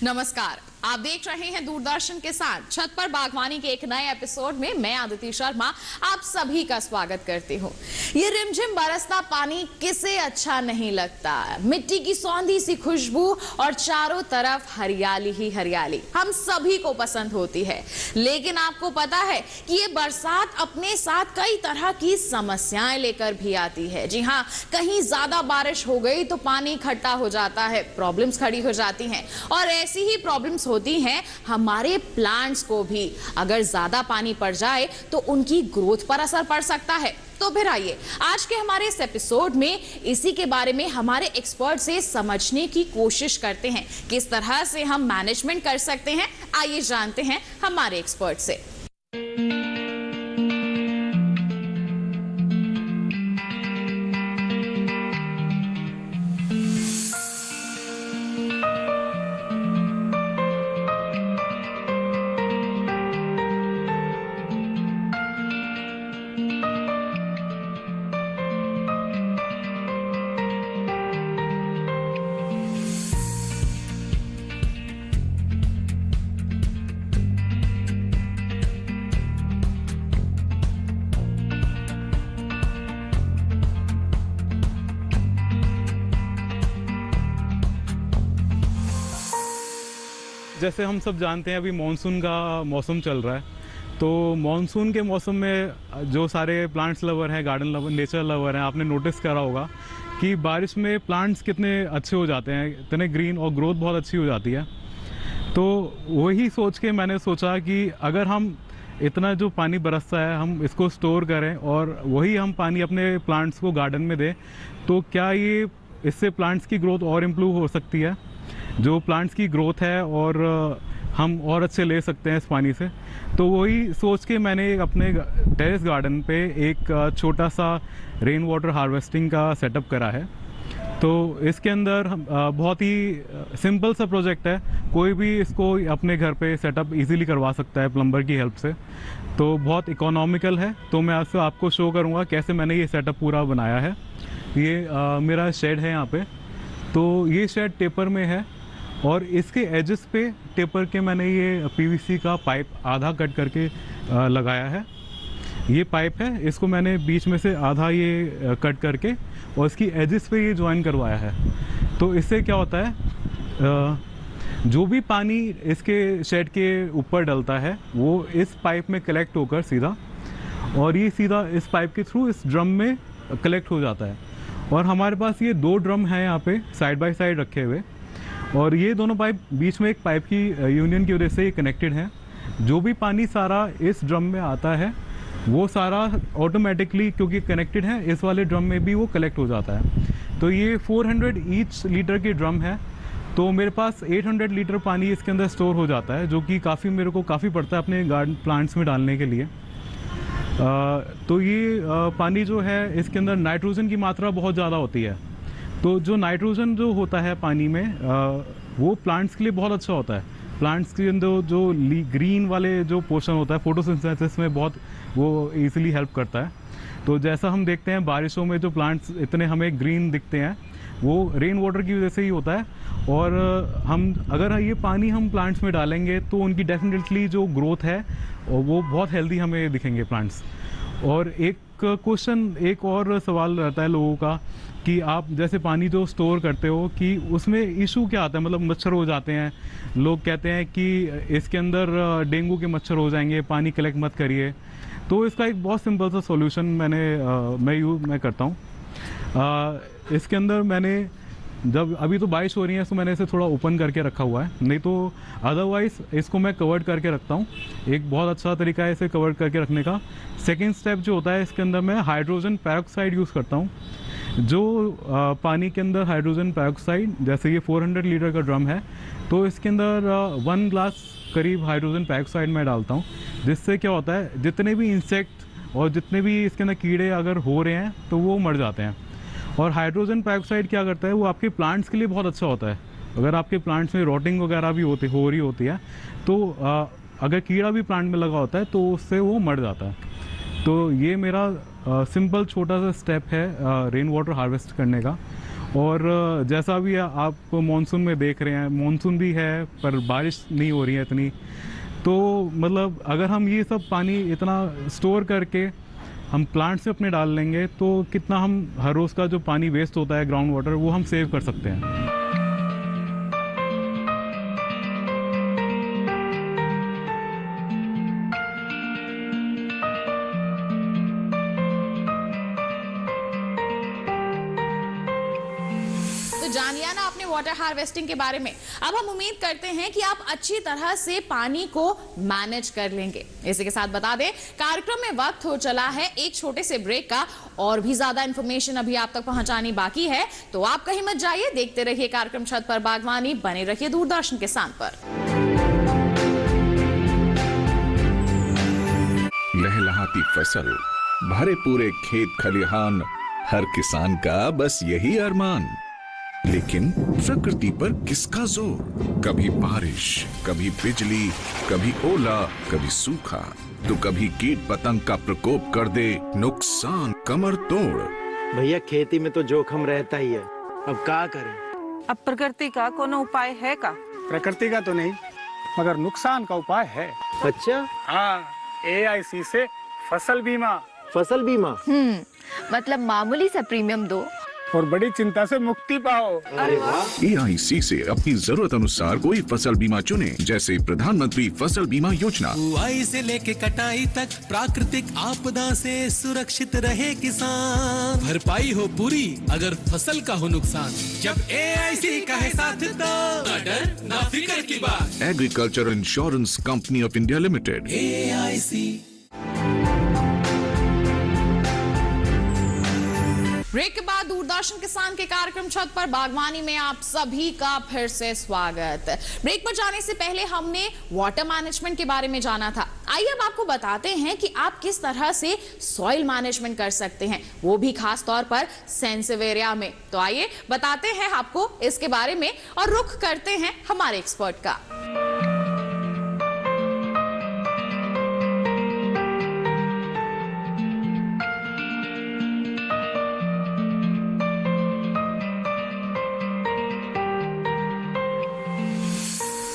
नमस्कार, आप देख रहे हैं दूरदर्शन के साथ छत पर बागवानी के एक नए एपिसोड में मैं आदिति शर्मा आप सभी का स्वागत करती हूँ। ये रिमझिम बरसता पानी किसे अच्छा नहीं लगता। मिट्टी की सौंधी सी खुशबू और चारों तरफ हरियाली ही हरियाली हम सभी को पसंद होती है। लेकिन आपको पता है कि ये बरसात अपने साथ कई तरह की समस्याएं लेकर भी आती है। जी हाँ, कहीं ज्यादा बारिश हो गई तो पानी इकट्ठा हो जाता है, प्रॉब्लम्स खड़ी हो जाती हैं और ऐसी ही प्रॉब्लम्स होती हैं हमारे प्लांट्स को भी। अगर ज्यादा पानी पड़ जाए तो उनकी ग्रोथ पर असर पड़ सकता है। तो फिर आइए आज के हमारे इस एपिसोड में इसी के बारे में हमारे एक्सपर्ट से समझने की कोशिश करते हैं, किस तरह से हम मैनेजमेंट कर सकते हैं। आइए जानते हैं हमारे एक्सपर्ट से। जैसे हम सब जानते हैं अभी मॉनसून का मौसम चल रहा है, तो मॉनसून के मौसम में जो सारे प्लांट्स लवर हैं, गार्डन लवर, नेचर लवर हैं, आपने नोटिस करा होगा कि बारिश में प्लांट्स कितने अच्छे हो जाते हैं, इतने ग्रीन और ग्रोथ बहुत अच्छी हो जाती है। तो वही सोच के मैंने सोचा कि अगर हम इतना जो पानी बरसता है हम इसको स्टोर करें और वही हम पानी अपने प्लांट्स को गार्डन में दें, तो क्या ये इससे प्लांट्स की ग्रोथ और इम्प्रूव हो सकती है। जो प्लांट्स की ग्रोथ है और हम और अच्छे ले सकते हैं इस पानी से। तो वही सोच के मैंने अपने टेरेस गार्डन पे एक छोटा सा रेन वाटर हार्वेस्टिंग का सेटअप करा है। तो इसके अंदर बहुत ही सिंपल सा प्रोजेक्ट है, कोई भी इसको अपने घर पे सेटअप इजीली करवा सकता है प्लम्बर की हेल्प से। तो बहुत इकोनॉमिकल है। तो मैं आज आपको शो करूँगा कैसे मैंने ये सेटअप पूरा बनाया है। ये मेरा शेड है यहाँ पे। तो ये शेड टेपर में है और इसके एजेस पे टेपर के मैंने ये पीवीसी का पाइप आधा कट करके लगाया है। ये पाइप है, इसको मैंने बीच में से आधा ये कट करके और इसकी एजेस पे ये ज्वाइन करवाया है। तो इससे क्या होता है, जो भी पानी इसके शेड के ऊपर डलता है वो इस पाइप में कलेक्ट होकर सीधा, और ये सीधा इस पाइप के थ्रू इस ड्रम में कलेक्ट हो जाता है। और हमारे पास ये दो ड्रम हैं यहाँ पे साइड बाय साइड रखे हुए, और ये दोनों पाइप बीच में एक पाइप की यूनियन की वजह से ये कनेक्टेड है। जो भी पानी सारा इस ड्रम में आता है वो सारा ऑटोमेटिकली, क्योंकि कनेक्टेड है, इस वाले ड्रम में भी वो कलेक्ट हो जाता है। तो ये 400 ईच लीटर की ड्रम है। तो मेरे पास 800 लीटर पानी इसके अंदर स्टोर हो जाता है, जो कि मेरे को काफ़ी पड़ता है अपने गार्डन प्लांट्स में डालने के लिए। तो ये पानी जो है इसके अंदर नाइट्रोजन की मात्रा बहुत ज़्यादा होती है। तो जो नाइट्रोजन जो होता है पानी में वो प्लांट्स के लिए बहुत अच्छा होता है। प्लांट्स के अंदर जो ग्रीन वाले जो पोर्शन होता है फोटोसिंथेसिस में बहुत वो इजीली हेल्प करता है। तो जैसा हम देखते हैं बारिशों में जो प्लांट्स इतने हमें ग्रीन दिखते हैं वो रेन वाटर की वजह से ही होता है। और हम अगर ये पानी हम प्लांट्स में डालेंगे तो उनकी डेफिनेटली जो ग्रोथ है वो बहुत हेल्दी हमें दिखेंगे प्लांट्स। और एक और सवाल रहता है लोगों का कि आप जैसे पानी जो स्टोर करते हो कि उसमें इशू क्या आता है, मतलब मच्छर हो जाते हैं। लोग कहते हैं कि इसके अंदर डेंगू के मच्छर हो जाएंगे, पानी कलेक्ट मत करिए। तो इसका एक बहुत सिंपल सा सॉल्यूशन मैं करता हूँ। इसके अंदर मैंने जब अभी तो बारिश हो रही है तो मैंने इसे थोड़ा ओपन करके रखा हुआ है, नहीं तो अदरवाइज इसको मैं कवर्ड करके रखता हूँ। एक बहुत अच्छा तरीका है इसे कवर्ड करके रखने का। सेकेंड स्टेप जो होता है, इसके अंदर मैं हाइड्रोजन पेरोक्साइड यूज़ करता हूँ। जो पानी के अंदर हाइड्रोजन पेरोक्साइड, जैसे ये 400 लीटर का ड्रम है, तो इसके अंदर 1 ग्लास करीब हाइड्रोजन पेरोक्साइड मैं डालता हूँ। जिससे क्या होता है, जितने भी इंसेक्ट और जितने भी इसके अंदर कीड़े अगर हो रहे हैं तो वो मर जाते हैं। और हाइड्रोजन पेरोक्साइड क्या करता है, वो आपके प्लांट्स के लिए बहुत अच्छा होता है। अगर आपके प्लांट्स में रोटिंग वगैरह भी हो रही होती है तो अगर कीड़ा भी प्लांट में लगा होता है तो उससे वो मर जाता है। तो ये मेरा सिंपल छोटा सा स्टेप है रेन वाटर हार्वेस्ट करने का। और जैसा भी आप मानसून में देख रहे हैं, मानसून भी है पर बारिश नहीं हो रही है इतनी। तो मतलब अगर हम ये सब पानी इतना स्टोर करके हम प्लांट्स में अपने डाल लेंगे तो कितना हम हर रोज़ का जो पानी वेस्ट होता है ग्राउंड वाटर, वो हम सेव कर सकते हैं। जानिए ना अपने वाटर हार्वेस्टिंग के बारे में। अब हम उम्मीद करते हैं कि आप अच्छी तरह से पानी को मैनेज कर लेंगे। इसी के साथ बता दें, कार्यक्रम में वक्त हो चला है एक छोटे से ब्रेक का। और भी ज्यादा इंफॉर्मेशन अभी आप तक पहुंचानी बाकी है, तो आप कहीं मत जाइए, देखते रहिए कार्यक्रम छत पर बागवानी, बने रहिए दूरदर्शन के साथ पर। लहलहाती फसल, भरे पूरे खेत खलिहान, हर किसान का बस यही अरमान। लेकिन प्रकृति पर किसका जोर? कभी बारिश, कभी बिजली, कभी ओला, कभी सूखा, तो कभी कीट पतंग का प्रकोप कर दे नुकसान कमर तोड़। भैया खेती में तो जोखम रहता ही है, अब क्या करें? अब प्रकृति का कोनो उपाय है का? प्रकृति का तो नहीं, मगर नुकसान का उपाय है। अच्छा, हाँ, AIC से फसल बीमा। फसल बीमा? मतलब मामूली सा प्रीमियम दो और बड़ी चिंता से मुक्ति पाओ। अरे वाह! AIC से अपनी जरूरत अनुसार कोई फसल बीमा चुने, जैसे प्रधानमंत्री फसल बीमा योजना। बुआई से लेके कटाई तक प्राकृतिक आपदा से सुरक्षित रहे किसान। भरपाई हो पूरी अगर फसल का हो नुकसान, जब AIC का है साथ तो ना डर ना फिक्र की बात। Agriculture insurance company of India limited, AIC। Break के बाद दूरदर्शन किसान के कार्यक्रम छत पर बागवानी में आप सभी का फिर से स्वागत। ब्रेक पर जाने से पहले हमने वाटर मैनेजमेंट के बारे में जाना था। आइए अब आपको बताते हैं कि आप किस तरह से सॉइल मैनेजमेंट कर सकते हैं, वो भी खास तौर पर सेंसिटिव एरिया में। तो आइए बताते हैं आपको इसके बारे में और रुख करते हैं हमारे एक्सपर्ट का।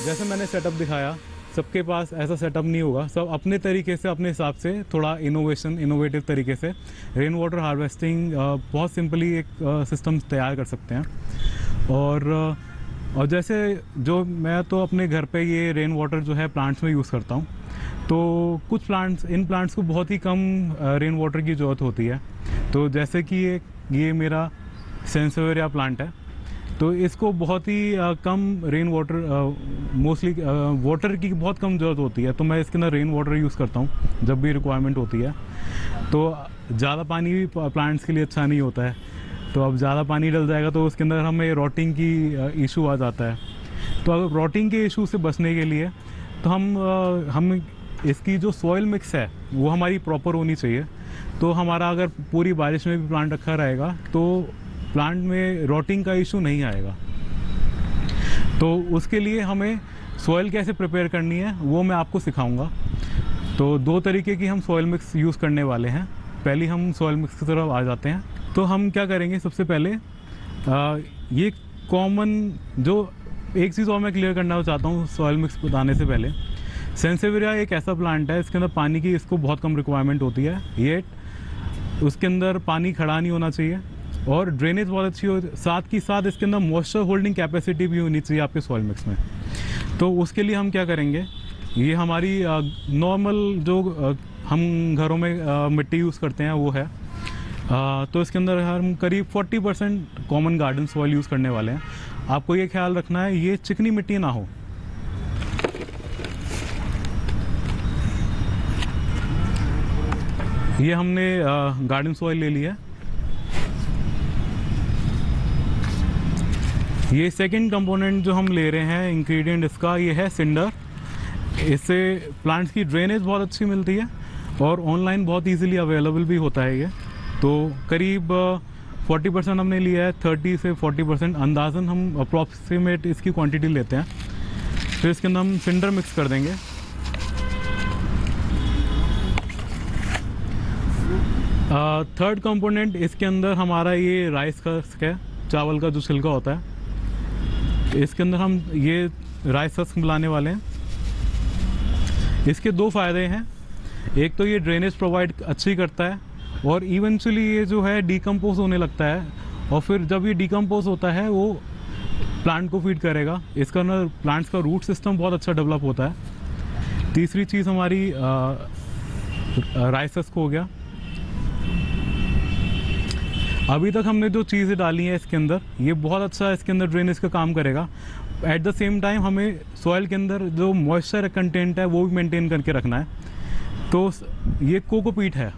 जैसे मैंने सेटअप दिखाया, सबके पास ऐसा सेटअप नहीं होगा। सब अपने तरीके से, अपने हिसाब से, थोड़ा इनोवेटिव तरीके से रेन वाटर हार्वेस्टिंग बहुत सिंपली एक सिस्टम तैयार कर सकते हैं। और जैसे जो मैं तो अपने घर पे ये रेन वाटर जो है प्लांट्स में यूज़ करता हूँ। तो कुछ इन प्लांट्स को बहुत ही कम रेन वाटर की ज़रूरत होती है। तो जैसे कि ये मेरा सेंसेवेरिया प्लांट है, तो इसको बहुत ही कम रेन वाटर, मोस्टली वाटर की बहुत कम ज़रूरत होती है। तो मैं इसके अंदर रेन वाटर यूज़ करता हूँ जब भी रिक्वायरमेंट होती है। तो ज़्यादा पानी भी प्लांट्स के लिए अच्छा नहीं होता है। तो अब ज़्यादा पानी डल जाएगा तो उसके अंदर हमें रॉटिंग की इशू आ जाता है। तो अगर रॉटिंग के इशू से बचने के लिए तो हम इसकी जो सॉइल मिक्स है वो हमारी प्रॉपर होनी चाहिए। तो हमारा अगर पूरी बारिश में भी प्लांट रखा रहेगा तो प्लांट में रॉटिंग का इशू नहीं आएगा। तो उसके लिए हमें सॉइल कैसे प्रिपेयर करनी है वो मैं आपको सिखाऊंगा। तो 2 तरीके की हम सॉइल मिक्स यूज़ करने वाले हैं। पहले हम सॉइल मिक्स की तरफ आ जाते हैं। तो हम क्या करेंगे, सबसे पहले ये कॉमन जो एक चीज़ और मैं क्लियर करना चाहता हूँ सॉइल मिक्स बताने से पहले। सेंसेवेरिया एक ऐसा प्लांट है इसके अंदर पानी की इसको बहुत कम रिक्वायरमेंट होती है। ये उसके अंदर पानी खड़ा नहीं होना चाहिए और ड्रेनेज बहुत अच्छी हो, साथ ही साथ इसके अंदर मॉइस्चर होल्डिंग कैपेसिटी भी होनी चाहिए आपके सॉइल मिक्स में। तो उसके लिए हम क्या करेंगे, ये हमारी नॉर्मल जो हम घरों में मिट्टी यूज़ करते हैं वो है। तो इसके अंदर हम करीब 40% कॉमन गार्डन सॉइल यूज़ करने वाले हैं। आपको ये ख्याल रखना है ये चिकनी मिट्टी ना हो। ये हमने गार्डन सॉइल ले लिया है। ये सेकंड कंपोनेंट जो हम ले रहे हैं इंग्रेडिएंट इसका, ये है सिंडर। इससे प्लांट्स की ड्रेनेज बहुत अच्छी मिलती है और ऑनलाइन बहुत इजीली अवेलेबल भी होता है ये। तो करीब 40% हमने लिया है, 30 से 40% अंदाज़न हम अप्रॉक्सीमेट इसकी क्वांटिटी लेते हैं। फिर इसके अंदर हम सिंडर मिक्स कर देंगे। थर्ड कंपोनेंट इसके अंदर हमारा ये राइस का है, चावल का जो छिलका होता है, इसके अंदर हम ये राइस हस्क मिलाने वाले हैं। इसके दो फ़ायदे हैं, एक तो ये ड्रेनेज प्रोवाइड अच्छी करता है और इवेंचुअली ये जो है डिकम्पोज होने लगता है, और फिर जब ये डिकम्पोज होता है वो प्लांट को फीड करेगा। इसका ना प्लांट्स का रूट सिस्टम बहुत अच्छा डेवलप होता है। तीसरी चीज़ हमारी राइस हस्क हो गया। अभी तक हमने जो चीज़ें डाली हैं इसके अंदर, ये बहुत अच्छा इसके अंदर ड्रेनेज का काम करेगा। एट द सेम टाइम हमें सॉइल के अंदर जो मॉइस्चर कंटेंट है वो भी मेंटेन करके रखना है। तो ये कोकोपीट है,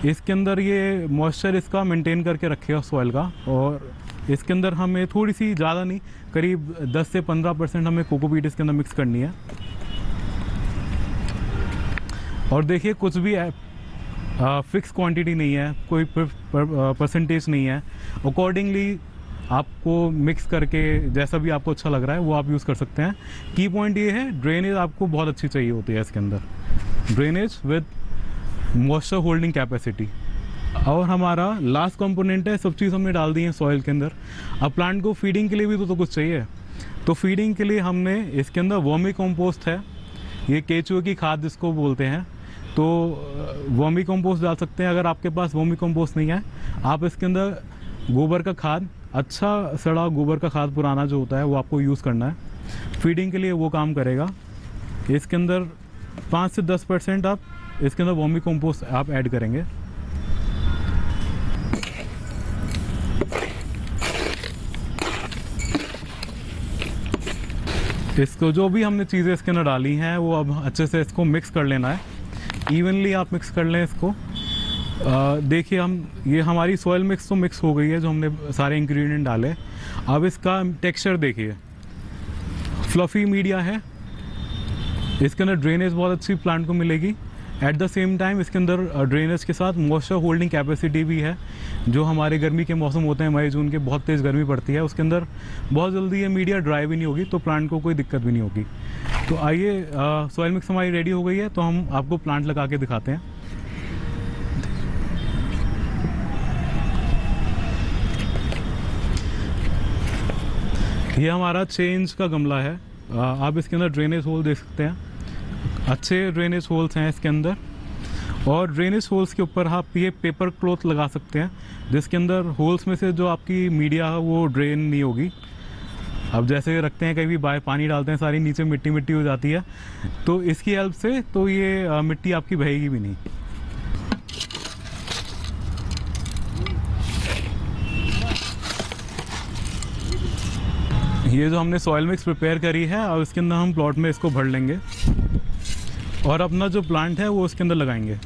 इसके अंदर ये मॉइस्चर इसका मेंटेन करके रखेगा सॉइल का, और इसके अंदर हमें थोड़ी सी ज़्यादा नहीं, करीब 10 से 15% हमें कोकोपीट इसके अंदर मिक्स करनी है। और देखिए कुछ भी फिक्स क्वांटिटी नहीं है, कोई परसेंटेज नहीं है। अकॉर्डिंगली आपको मिक्स करके जैसा भी आपको अच्छा लग रहा है वो आप यूज़ कर सकते हैं। की पॉइंट ये है, ड्रेनेज आपको बहुत अच्छी चाहिए होती है इसके अंदर, drainage with moisture holding capacity. और हमारा लास्ट कंपोनेंट है, सब चीज़ हमने डाल दी है सॉइल के अंदर। अब प्लांट को फीडिंग के लिए भी तो कुछ चाहिए, तो फीडिंग के लिए हमने इसके अंदर वर्मी कंपोस्ट है, ये केचुए की खाद जिसको बोलते हैं, तो वर्मी कंपोस्ट डाल सकते हैं। अगर आपके पास वर्मी कंपोस्ट नहीं है, आप इसके अंदर गोबर का खाद, अच्छा सड़ा गोबर का खाद पुराना जो होता है वो आपको यूज़ करना है। फीडिंग के लिए वो काम करेगा। इसके अंदर 5 से 10% आप इसके अंदर वर्मी कंपोस्ट आप ऐड करेंगे। इसको जो भी हमने चीज़ें इसके अंदर डाली हैं वो अब अच्छे से इसको मिक्स कर लेना है, इवनली आप मिक्स कर लें इसको। देखिए ये हमारी सॉइल मिक्स तो मिक्स हो गई है, जो हमने सारे इंग्रेडिएंट डाले। अब इसका टेक्सचर देखिए, फ्लफ़ी मीडिया है, इसके अंदर ड्रेनेज बहुत अच्छी प्लांट को मिलेगी। एट द सेम टाइम इसके अंदर ड्रेनेज के साथ मॉइस्चर होल्डिंग कैपेसिटी भी है। जो हमारे गर्मी के मौसम होते हैं, मई जून के, बहुत तेज़ गर्मी पड़ती है, उसके अंदर बहुत जल्दी ये मीडिया ड्राई भी नहीं होगी, तो प्लांट को कोई दिक्कत भी नहीं होगी। तो आइए, सॉइल मिक्स हमारी रेडी हो गई है, तो हम आपको प्लांट लगा के दिखाते हैं। ये हमारा चेंज का गमला है। आप इसके अंदर ड्रेनेज होल देख सकते हैं, अच्छे ड्रेनेज होल्स हैं इसके अंदर। और ड्रेनेज होल्स के ऊपर आप ये पेपर क्लॉथ लगा सकते हैं, जिसके अंदर होल्स में से जो आपकी मीडिया है वो ड्रेन नहीं होगी। अब जैसे रखते हैं, कहीं भी बाहर पानी डालते हैं, सारी नीचे मिट्टी मिट्टी हो जाती है, तो इसकी हेल्प से तो ये मिट्टी आपकी बहेगी भी नहीं। ये जो हमने सॉइल मिक्स प्रिपेयर करी है, अब इसके अंदर हम प्लॉट में इसको भर लेंगे और अपना जो प्लांट है वो इसके अंदर लगाएंगे।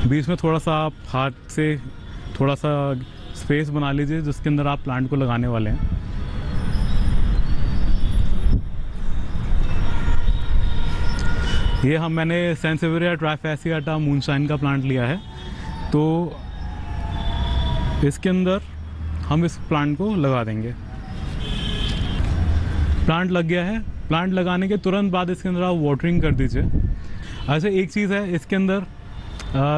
बीच में थोड़ा सा आप हाथ से थोड़ा सा स्पेस बना लीजिए जिसके अंदर आप प्लांट को लगाने वाले हैं। ये मैंने सेंसेवियरिया ट्राइफेसियाटा मूनशाइन का प्लांट लिया है, तो इसके अंदर हम इस प्लांट को लगा देंगे। प्लांट लग गया है। प्लांट लगाने के तुरंत बाद इसके अंदर आप वाटरिंग कर दीजिए। ऐसे एक चीज़ है, इसके अंदर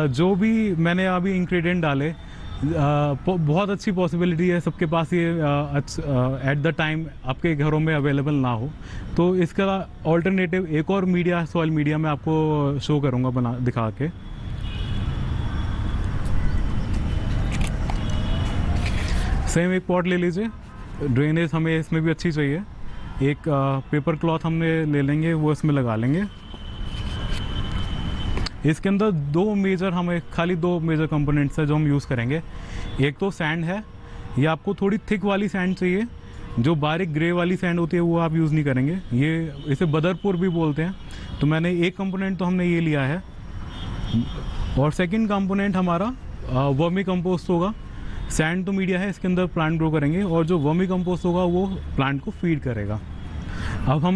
जो भी मैंने अभी इंग्रेडिएंट डाले, बहुत अच्छी पॉसिबिलिटी है सबके पास ये एट द टाइम आपके घरों में अवेलेबल ना हो, तो इसका ऑल्टरनेटिव एक और मीडिया, सॉइल मीडिया में आपको शो करूँगा दिखा के। सेम एक पॉट ले लीजिए, ड्रेनेज हमें इसमें भी अच्छी चाहिए। एक पेपर क्लॉथ हमने ले लेंगे, वो इसमें लगा लेंगे। इसके अंदर खाली दो मेजर कंपोनेंट्स है जो हम यूज़ करेंगे। एक तो सैंड है, ये आपको थोड़ी थिक वाली सैंड चाहिए, जो बारीक ग्रे वाली सैंड होती है वो आप यूज़ नहीं करेंगे। ये इसे बदरपुर भी बोलते हैं, तो मैंने एक कंपोनेंट तो हमने ये लिया है। और सेकंड कंपोनेंट हमारा वर्मी कंपोस्ट होगा। सैंड तो मीडिया है, इसके अंदर प्लांट ग्रो करेंगे, और जो वर्मी कंपोस्ट होगा वो प्लांट को फीड करेगा। अब हम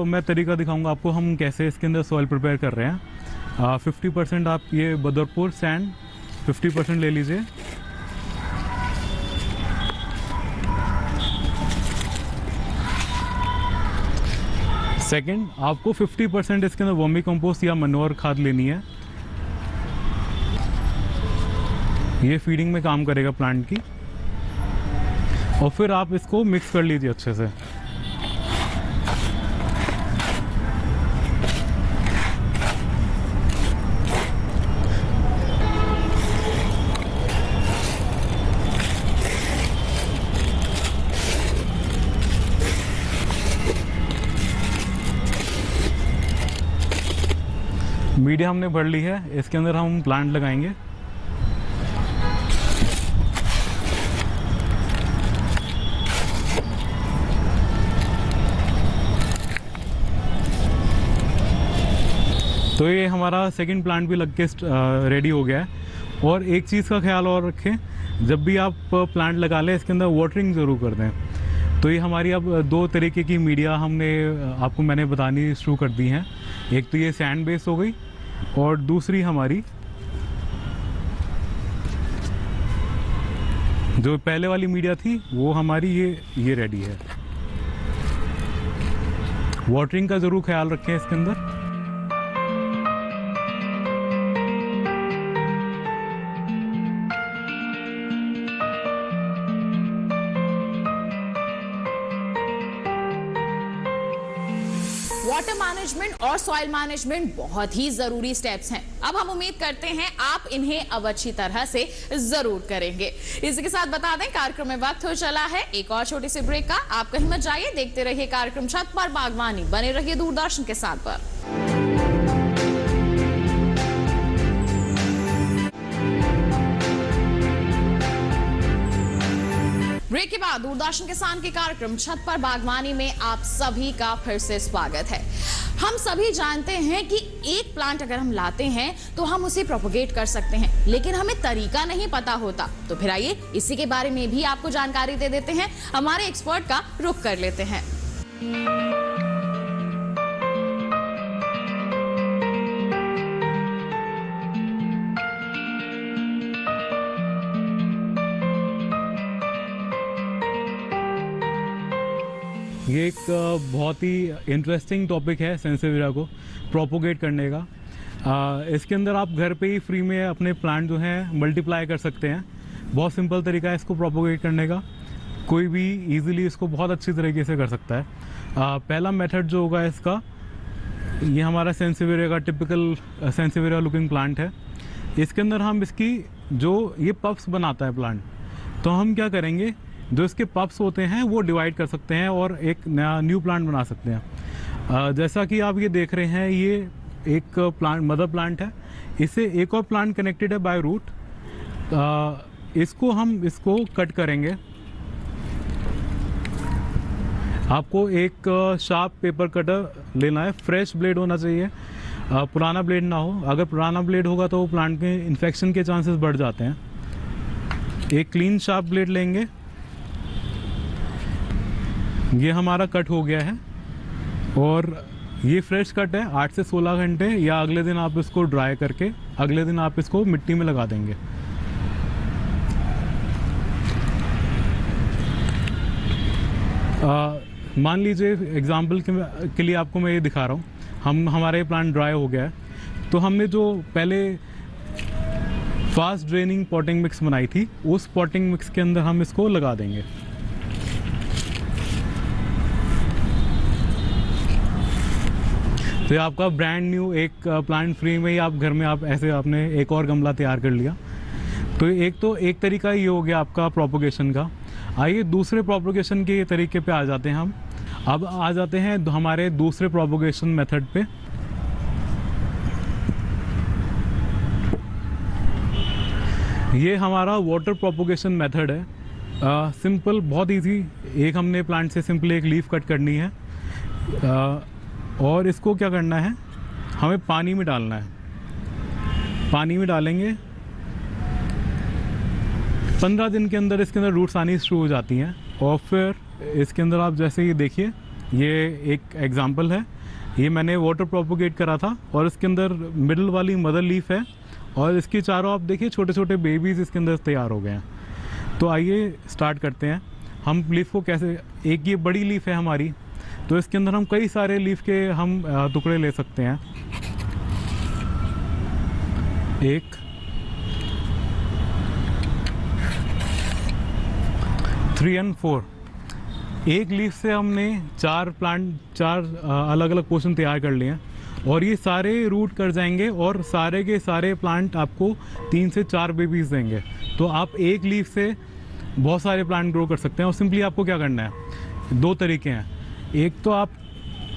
मैं तरीका दिखाऊंगा आपको हम कैसे इसके अंदर सॉइल प्रिपेयर कर रहे हैं। 50% आप ये बदरपुर सैंड 50% ले लीजिए। सेकंड, आपको 50% इसके अंदर वर्मी कंपोस्ट या मनोर खाद लेनी है। ये फीडिंग में काम करेगा प्लांट की। और फिर आप इसको मिक्स कर लीजिए अच्छे से। मीडिया हमने भर ली है, इसके अंदर हम प्लांट लगाएंगे। तो ये हमारा सेकंड प्लांट भी लग के रेडी हो गया है। और एक चीज़ का ख्याल और रखें, जब भी आप प्लांट लगा लें इसके अंदर वाटरिंग ज़रूर कर दें। तो ये हमारी अब दो तरीके की मीडिया आपको मैंने बतानी शुरू कर दी हैं। एक तो ये सैंड बेस हो गई और दूसरी हमारी जो पहले वाली मीडिया थी वो हमारी ये रेडी है। वाटरिंग का ज़रूर ख्याल रखें इसके अंदर। वाटर मैनेजमेंट और सॉइल मैनेजमेंट बहुत ही जरूरी स्टेप्स हैं। अब हम उम्मीद करते हैं आप इन्हें अब अच्छी तरह से जरूर करेंगे। इसी के साथ बता दें कार्यक्रम में वक्त हो चला है एक और छोटी सी ब्रेक का। आप कहीं मत जाइए, देखते रहिए कार्यक्रम छत पर बागवानी, बने रहिए दूरदर्शन के साथ पर। ब्रेक के बाद दूरदर्शन किसान के कार्यक्रम छत पर बागवानी में आप सभी का फिर से स्वागत है। हम सभी जानते हैं कि एक प्लांट अगर हम लाते हैं तो हम उसे प्रोपोगेट कर सकते हैं, लेकिन हमें तरीका नहीं पता होता। तो फिर आइए इसी के बारे में भी आपको जानकारी दे देते हैं, हमारे एक्सपर्ट का रुख कर लेते हैं। ये एक बहुत ही इंटरेस्टिंग टॉपिक है सेंसेवियरा को प्रोपोगेट करने का। इसके अंदर आप घर पे ही फ्री में अपने प्लांट जो हैं मल्टीप्लाई कर सकते हैं। बहुत सिंपल तरीका है इसको प्रोपोगेट करने का, कोई भी इजीली इसको बहुत अच्छी तरीके से कर सकता है। पहला मेथड जो होगा इसका, ये हमारा सेंसेवियरा का टिपिकल सेंसेवियरा लुकिंग प्लांट है। इसके अंदर हम इसकी जो ये पफ्स बनाता है प्लांट, तो हम क्या करेंगे, जो इसके पफ्स होते हैं वो डिवाइड कर सकते हैं और एक नया न्यू प्लांट बना सकते हैं। जैसा कि आप ये देख रहे हैं, ये एक प्लांट मदर प्लांट है, इससे एक और प्लांट कनेक्टेड है बाय रूट। इसको कट करेंगे। आपको एक शार्प पेपर कटर लेना है, फ्रेश ब्लेड होना चाहिए, पुराना ब्लेड ना हो। अगर पुराना ब्लेड होगा तो प्लांट के इन्फेक्शन के चांसेस बढ़ जाते हैं। एक क्लीन शार्प ब्लेड लेंगे। ये हमारा कट हो गया है और ये फ्रेश कट है। 8 से 16 घंटे या अगले दिन आप इसको ड्राई करके अगले दिन आप इसको मिट्टी में लगा देंगे। मान लीजिए एग्जाम्पल के लिए आपको मैं ये दिखा रहा हूँ, हमारे प्लांट ड्राई हो गया है, तो हमने जो पहले फास्ट ड्रेनिंग पॉटिंग मिक्स बनाई थी, उस पॉटिंग मिक्स के अंदर हम इसको लगा देंगे। तो आपका ब्रांड न्यू एक प्लांट फ्री में ही आप घर में आप ऐसे आपने एक और गमला तैयार कर लिया। तो एक तरीका ये हो गया आपका प्रोपोगेशन का। आइए दूसरे प्रोपोगेशन के तरीके पे आ जाते हैं हम। अब आ जाते हैं हमारे दूसरे प्रोपोगेशन मेथड पे। ये हमारा वाटर प्रोपोगेशन मेथड है। सिंपल, बहुत इजी। एक हमने प्लांट से सिंपली एक लीफ कट करनी है और इसको क्या करना है, हमें पानी में डालना है। पानी में डालेंगे, 15 दिन के अंदर इसके अंदर रूट्स आनी शुरू हो जाती हैं। और फिर इसके अंदर आप जैसे ये देखिए, ये एक एग्जांपल है, ये मैंने वाटर प्रोपोगेट करा था और इसके अंदर मिडल वाली मदर लीफ है और इसके चारों आप देखिए छोटे छोटे बेबीज़ इसके अंदर तैयार हो गए हैं। तो आइए स्टार्ट करते हैं हम लीफ को कैसे। एक ये बड़ी लीफ है हमारी, तो इसके अंदर हम कई सारे लीफ के हम टुकड़े ले सकते हैं। 3 and 4 एक लीफ से हमने 4 अलग अलग पोर्शन तैयार कर लिए हैं और ये सारे रूट कर जाएंगे और सारे के सारे प्लांट आपको 3 से 4 बेबीज देंगे। तो आप एक लीफ से बहुत सारे प्लांट ग्रो कर सकते हैं। और सिंपली आपको क्या करना है, 2 तरीके हैं। एक तो आप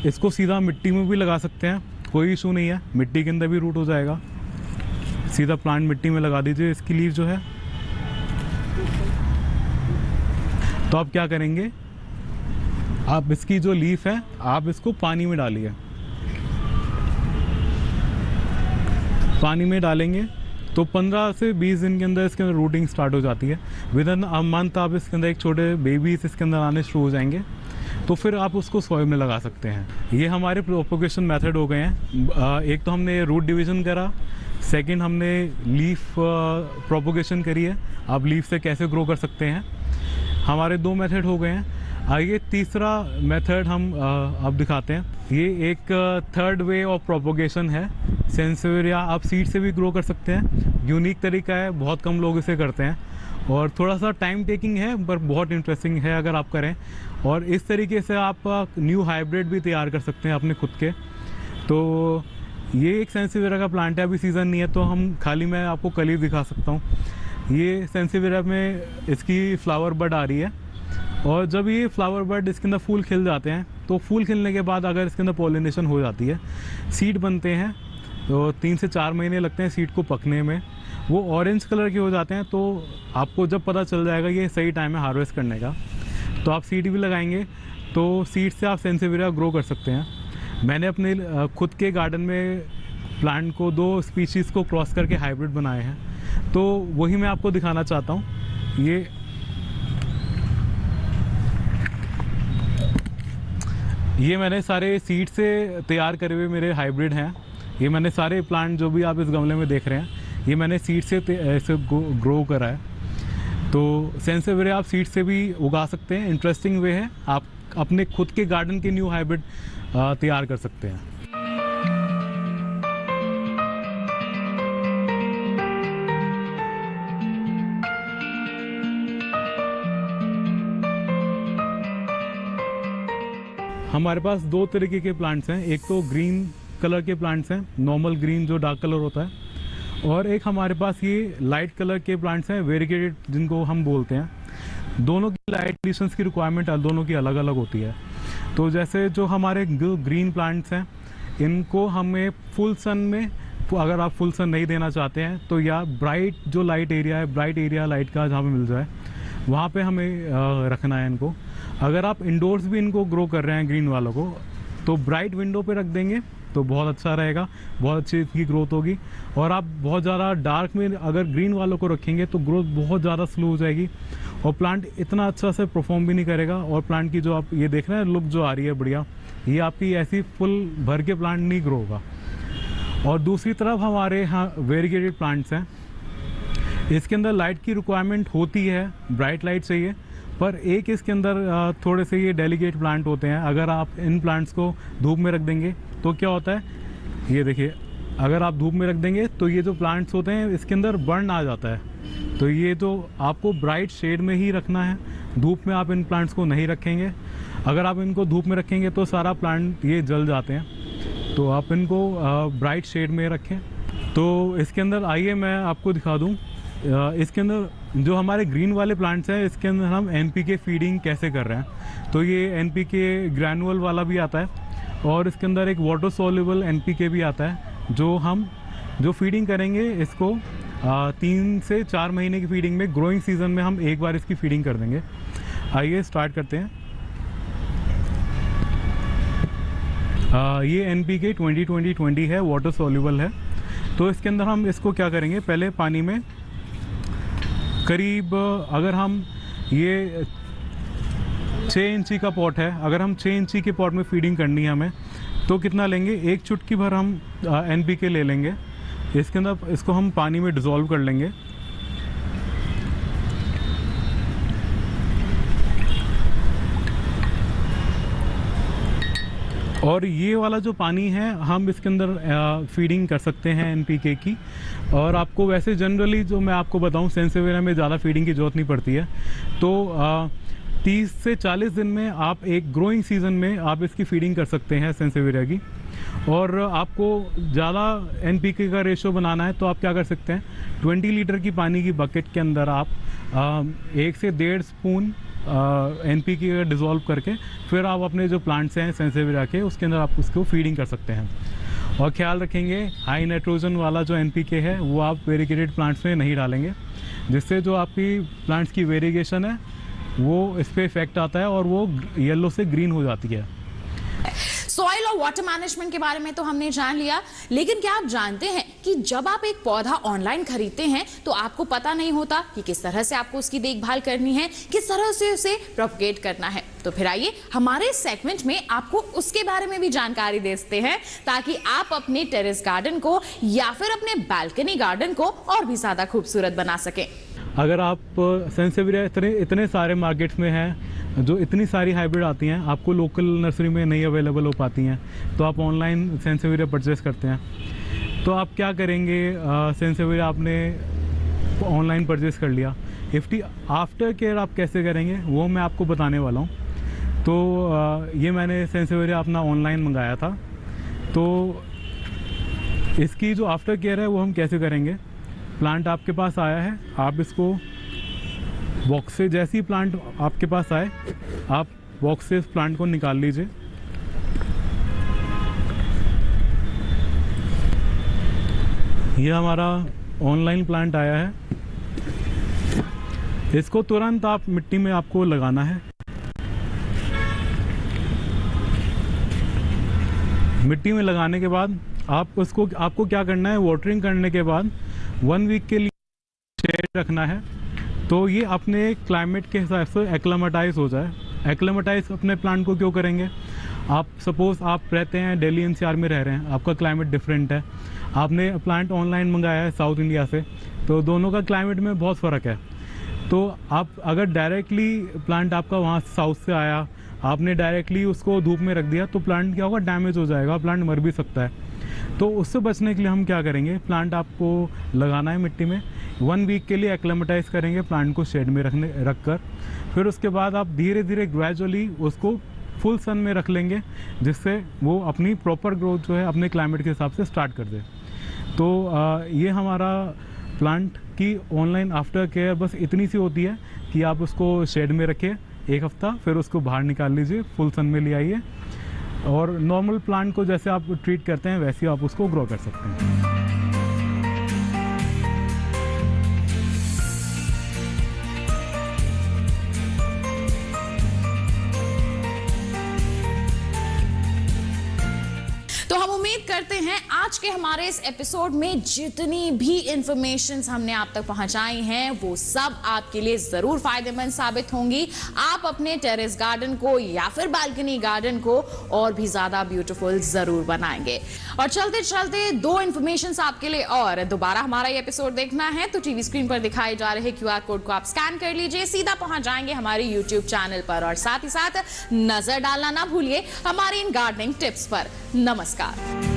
इसको सीधा मिट्टी में भी लगा सकते हैं, कोई इशू नहीं है, मिट्टी के अंदर भी रूट हो जाएगा। सीधा प्लांट मिट्टी में लगा दीजिए इसकी लीफ जो है। तो आप क्या करेंगे, आप इसकी जो लीफ है आप इसको पानी में डालिए। पानी में डालेंगे तो 15 से 20 दिन के अंदर इसके अंदर रूटिंग स्टार्ट हो जाती है। विद इन अ मंथ आप इसके अंदर एक छोटे बेबीज इसके अंदर आने शुरू हो जाएंगे। तो फिर आप उसको सॉइल में लगा सकते हैं। ये हमारे प्रोपोगेशन मेथड हो गए हैं। एक तो हमने रूट डिवीजन करा, सेकंड हमने लीफ प्रोपोगेशन करी है, आप लीफ से कैसे ग्रो कर सकते हैं। हमारे 2 मेथड हो गए हैं। आइए तीसरा मेथड हम अब दिखाते हैं। ये एक थर्ड वे ऑफ प्रोपोगेशन है। सेंसेवियरिया आप सीड से भी ग्रो कर सकते हैं। यूनिक तरीका है, बहुत कम लोग इसे करते हैं और थोड़ा सा टाइम टेकिंग है पर बहुत इंटरेस्टिंग है अगर आप करें। और इस तरीके से आप न्यू हाइब्रिड भी तैयार कर सकते हैं अपने खुद के। तो ये एक सेंसेवियरिया का प्लांट है, अभी सीज़न नहीं है तो हम खाली मैं आपको कल ही दिखा सकता हूँ। ये सेंसेवियरिया में इसकी फ्लावर बड आ रही है और जब ये फ्लावर बड इसके अंदर फूल खिल जाते हैं तो फूल खिलने के बाद अगर इसके अंदर पॉलिनेशन हो जाती है, सीड बनते हैं, तो 3 से 4 महीने लगते हैं सीड को पकने में। वो ऑरेंज कलर के हो जाते हैं। तो आपको जब पता चल जाएगा ये सही टाइम है हार्वेस्ट करने का, तो आप सीड भी लगाएंगे तो सीड से आप सेंसेवियरिया ग्रो कर सकते हैं। मैंने अपने खुद के गार्डन में प्लांट को 2 स्पीशीज़ को क्रॉस करके हाइब्रिड बनाए हैं, तो वही मैं आपको दिखाना चाहता हूँ। ये मैंने सारे सीड से तैयार करे हुए मेरे हाइब्रिड हैं। ये मैंने सारे प्लांट जो भी आप इस गमले में देख रहे हैं ये मैंने सीड से ऐसे ग्रो करा है। तो सेंसेवियरिया आप सीड से भी उगा सकते हैं। इंटरेस्टिंग वे है, आप अपने खुद के गार्डन के न्यू हाइब्रिड तैयार कर सकते हैं। हमारे पास 2 तरीके के प्लांट्स हैं। एक तो ग्रीन कलर के प्लांट्स हैं, नॉर्मल ग्रीन जो डार्क कलर होता है, और एक हमारे पास ये लाइट कलर के प्लांट्स हैं, वेरीगेटेड जिनको हम बोलते हैं। दोनों की लाइट कंडीशंस की रिक्वायरमेंट दोनों की अलग अलग होती है। तो जैसे जो हमारे ग्रीन प्लांट्स हैं इनको हमें फुल सन में, अगर आप फुल सन नहीं देना चाहते हैं तो या ब्राइट जो लाइट एरिया है, ब्राइट एरिया लाइट का जहाँ पे मिल जाए वहाँ पे हमें रखना है इनको। अगर आप इंडोर्स भी इनको ग्रो कर रहे हैं ग्रीन वालों को तो ब्राइट विंडो पे रख देंगे तो बहुत अच्छा रहेगा, बहुत अच्छी इसकी ग्रोथ होगी। और आप बहुत ज़्यादा डार्क में अगर ग्रीन वालों को रखेंगे तो ग्रोथ बहुत ज़्यादा स्लो हो जाएगी और प्लांट इतना अच्छा से परफॉर्म भी नहीं करेगा। और प्लांट की जो आप ये देख रहे हैं लुक जो आ रही है बढ़िया, ये आपकी ऐसी फुल भर के प्लांट नहीं ग्रो होगा। और दूसरी तरफ हमारे यहाँ वेरीगेटेड प्लांट्स हैं, इसके अंदर लाइट की रिक्वायरमेंट होती है, ब्राइट लाइट चाहिए, पर एक इसके अंदर थोड़े से ये डेलिकेट प्लांट होते हैं। अगर आप इन प्लांट्स को धूप में रख देंगे तो क्या होता है, ये देखिए, अगर आप धूप में रख देंगे तो ये जो प्लांट्स होते हैं इसके अंदर बर्न आ जाता है। तो ये तो आपको ब्राइट शेड में ही रखना है, धूप में आप इन प्लांट्स को नहीं रखेंगे। अगर आप इनको धूप में रखेंगे तो सारा प्लांट ये जल जाते हैं, तो आप इनको ब्राइट शेड में रखें। तो इसके अंदर आइए मैं आपको दिखा दूँ, इसके अंदर जो हमारे ग्रीन वाले प्लांट्स हैं इसके अंदर हम NPK फीडिंग कैसे कर रहे हैं। तो ये NPK ग्रैनुअल वाला भी आता है और इसके अंदर एक वाटर सॉल्युबल NPK भी आता है जो फीडिंग करेंगे इसको 3 से 4 महीने की फीडिंग में, ग्रोइंग सीजन में हम एक बार इसकी फीडिंग कर देंगे। आइए स्टार्ट करते हैं। ये NPK 20-20-20 है, वाटर सॉल्युबल है। तो इसके अंदर हम इसको क्या करेंगे, पहले पानी में करीब, अगर हम ये 6 इंची का पॉट है, अगर हम 6 इंची के पॉट में फीडिंग करनी है हमें तो कितना लेंगे, 1 चुटकी भर हम NPK ले लेंगे। इसके अंदर इसको हम पानी में डिज़ोल्व कर लेंगे। और ये वाला जो पानी है हम इसके अंदर फीडिंग कर सकते हैं एनपीके की। और आपको वैसे जनरली जो मैं आपको बताऊं, सेंसेवियरा में ज़्यादा फीडिंग की जरूरत नहीं पड़ती है। तो 30 से 40 दिन में आप एक ग्रोइंग सीजन में आप इसकी फीडिंग कर सकते हैं सेंसेवियरा की। और आपको ज़्यादा एनपीके का रेशो बनाना है तो आप क्या कर सकते हैं, 20 लीटर की पानी की बकेट के अंदर आप 1 से 1.5 स्पून एनपीके का डिज़ोल्व करके फिर आप अपने जो प्लांट्स हैं सेंसेवियरा के, उसके अंदर आप उसको फीडिंग कर सकते हैं। और ख्याल रखेंगे हाई नाइट्रोजन वाला जो एनपीके है वो आप वेरीगेटेड प्लांट्स में नहीं डालेंगे, जिससे जो आपकी प्लांट्स की वेरीगेशन है वो इस पर इफेक्ट आता है और वो येलो से ग्रीन हो जाती है। सॉइल और वाटर मैनेजमेंट के बारे में तो हमने जान लिया, लेकिन क्या आप जानते हैं कि जब आप एक पौधा ऑनलाइन खरीदते हैं तो आपको पता नहीं होता कि किस तरह से आपको उसकी देखभाल करनी है, किस तरह से उसे प्रोपगेट करना है। तो फिर आइए हमारे सेगमेंट में आपको उसके बारे में भी जानकारी देते हैं, ताकि आप अपने टेरेस गार्डन को या फिर अपने बालकनी गार्डन को और भी ज्यादा खूबसूरत बना सकें। अगर आप सेंसेवियरा इतने सारे मार्केट्स में हैं, जो इतनी सारी हाइब्रिड आती हैं, आपको लोकल नर्सरी में नहीं अवेलेबल हो पाती हैं, तो आप ऑनलाइन सेंसेवियरा परचेस करते हैं। तो आप क्या करेंगे, सेंसेवियरा आपने ऑनलाइन परचेस कर लिया, इफ्टी आफ्टर केयर आप कैसे करेंगे वो मैं आपको बताने वाला हूँ। तो ये मैंने सेंसेवियरा अपना ऑनलाइन मंगाया था। तो इसकी जो आफ्टर केयर है वो हम कैसे करेंगे, प्लांट आपके पास आया है, आप इसको बॉक्स से, जैसे ही प्लांट आपके पास आए आप बॉक्स से इस प्लांट को निकाल लीजिए। ये हमारा ऑनलाइन प्लांट आया है। इसको तुरंत आप मिट्टी में आपको लगाना है। मिट्टी में लगाने के बाद आपको क्या करना है, वाटरिंग करने के बाद 1 वीक के लिए शेड रखना है, तो ये अपने क्लाइमेट के हिसाब से एक्लेमेटाइज हो जाए। एक्लेमेटाइज अपने प्लांट को क्यों करेंगे, आप सपोज आप रहते हैं दिल्ली एनसीआर में रह रहे हैं, आपका क्लाइमेट डिफरेंट है, आपने प्लांट ऑनलाइन मंगाया है साउथ इंडिया से, तो दोनों का क्लाइमेट में बहुत फ़र्क है। तो आप अगर डायरेक्टली प्लांट आपका वहाँ साउथ से आया, आपने डायरेक्टली उसको धूप में रख दिया, तो प्लांट क्या होगा, डैमेज हो जाएगा, प्लांट मर भी सकता है। तो उससे बचने के लिए हम क्या करेंगे, प्लांट आपको लगाना है मिट्टी में, 1 वीक के लिए एक्लेमेटाइज करेंगे प्लांट को शेड में रख कर। फिर उसके बाद आप धीरे धीरे ग्रेजुअली उसको फुल सन में रख लेंगे, जिससे वो अपनी प्रॉपर ग्रोथ जो है अपने क्लाइमेट के हिसाब से स्टार्ट कर दे। तो ये हमारा प्लांट की ऑनलाइन आफ्टर केयर बस इतनी सी होती है कि आप उसको शेड में रखिए 1 हफ्ता, फिर उसको बाहर निकाल लीजिए, फुल सन में ले आइए, और नॉर्मल प्लांट को जैसे आप ट्रीट करते हैं वैसे ही आप उसको ग्रो कर सकते हैं। तो हम उम्मीद करते हैं आज के हमारे इस एपिसोड में जितनी भी इंफॉर्मेशन हमने आप तक पहुंचाई हैं वो सब आपके लिए जरूर फायदेमंद साबित होंगी। आप अपने टेरेस गार्डन को या फिर बालकनी गार्डन को और भी ज्यादा ब्यूटीफुल जरूर बनाएंगे। और चलते चलते 2 इंफॉर्मेशन आपके लिए, और दोबारा हमारा ये एपिसोड देखना है तो टीवी स्क्रीन पर दिखाए जा रहे QR कोड को आप स्कैन कर लीजिए, सीधा पहुंच जाएंगे हमारे YouTube चैनल पर, और साथ ही साथ नजर डालना ना भूलिए हमारी इन गार्डनिंग टिप्स पर। नमस्कार।